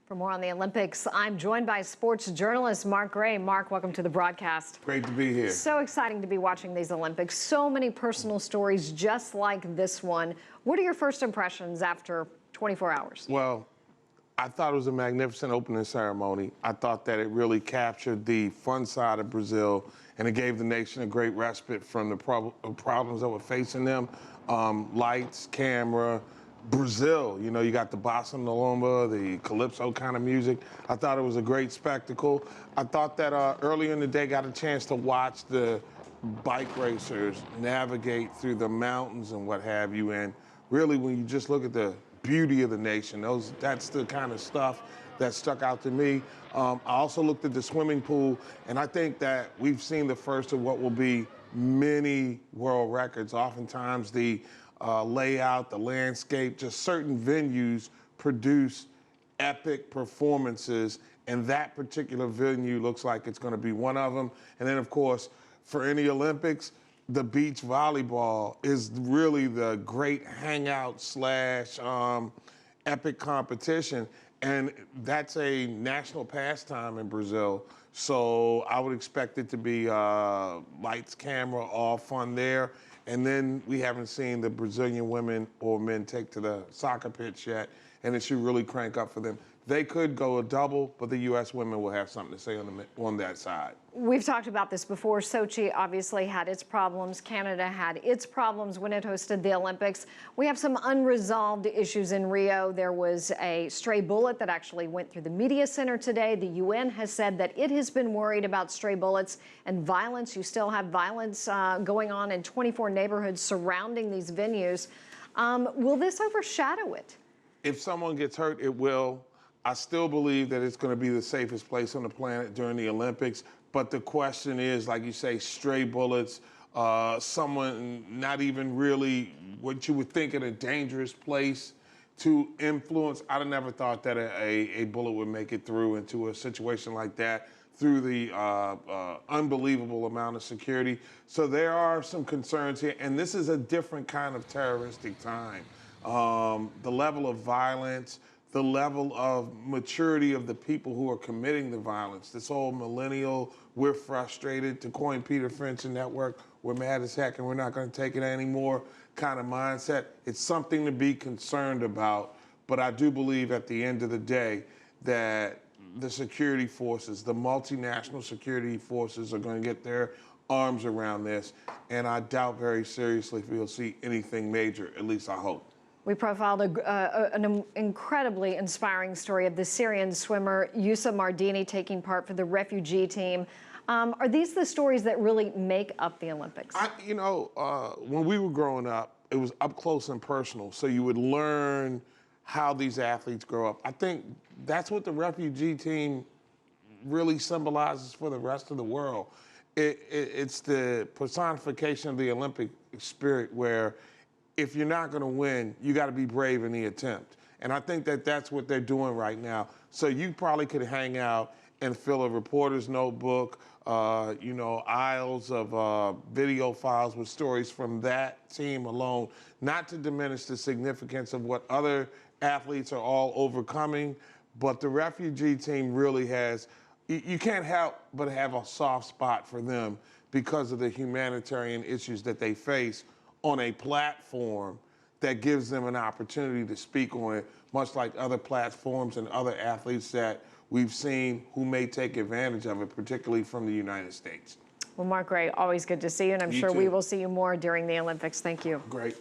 For more on the Olympics, I'm joined by sports journalist Mark Gray. Mark, welcome to the broadcast. Great to be here. So exciting to be watching these Olympics. So many personal stories just like this one. What are your first impressions after 24 hours? Well, I thought it was a magnificent opening ceremony. I thought that it really captured the fun side of Brazil, and it gave the nation a great respite from the problems that were facing them. Lights, camera, Brazil, you know, you got the bossa nova, the calypso kind of music. I thought it was a great spectacle. I thought that earlier in the day got a chance to watch the bike racers navigate through the mountains and what have you. And really, when you just look at the beauty of the nation, that's the kind of stuff that stuck out to me. I also looked at the swimming pool, and I think that we've seen the first of what will be many world records. Oftentimes the layout, the landscape, just certain venues produce epic performances, and that particular venue looks like it's going to be one of them. And then, of course, for any Olympics, the beach volleyball is really the great hangout slash epic competition. And that's a national pastime in Brazil. So I would expect it to be lights, camera, all fun there. And then we haven't seen the Brazilian women or men take to the soccer pitch yet, and it should really crank up for them. They could go a double, but the U.S. women will have something to say on that side. We've talked about this before. Sochi obviously had its problems. Canada had its problems when it hosted the Olympics. We have some unresolved issues in Rio. There was a stray bullet that actually went through the media center today. The UN has said that it has been worried about stray bullets and violence. You still have violence going on in 24 neighborhoods surrounding these venues. Will this overshadow it? If someone gets hurt, it will. I still believe that it's going to be the safest place on the planet during the Olympics. But the question is, like you say, stray bullets, someone not even really what you would think in a dangerous place to influence. I'd have never thought that a bullet would make it through into a situation like that through the unbelievable amount of security. So there are some concerns here. And this is a different kind of terroristic time. The level of violence, the level of maturity of the people who are committing the violence. This whole millennial, we're frustrated, to coin Peter Finch and Network, we're mad as heck and we're not going to take it anymore kind of mindset. It's something to be concerned about, but I do believe at the end of the day that the security forces, the multinational security forces are going to get their arms around this, and I doubt very seriously if we'll see anything major, at least I hope. We profiled an incredibly inspiring story of the Syrian swimmer Yusuf Mardini taking part for the refugee team. Are these the stories that really make up the Olympics? When we were growing up, it was up close and personal, so you would learn how these athletes grow up. I think that's what the refugee team really symbolizes for the rest of the world. It's the personification of the Olympic spirit, where if you're not going to win, you got to be brave in the attempt. And I think that that's what they're doing right now. So you probably could hang out and fill a reporter's notebook, aisles of video files with stories from that team alone, not to diminish the significance of what other athletes are all overcoming, but the refugee team really has, you can't help but have a soft spot for them because of the humanitarian issues that they face on a platform that gives them an opportunity to speak on it, much like other platforms and other athletes that we've seen who may take advantage of it, particularly from the United States. Well, Mark Gray, always good to see you, and I'm sure too. we will see you more during the Olympics. Thank you. Great.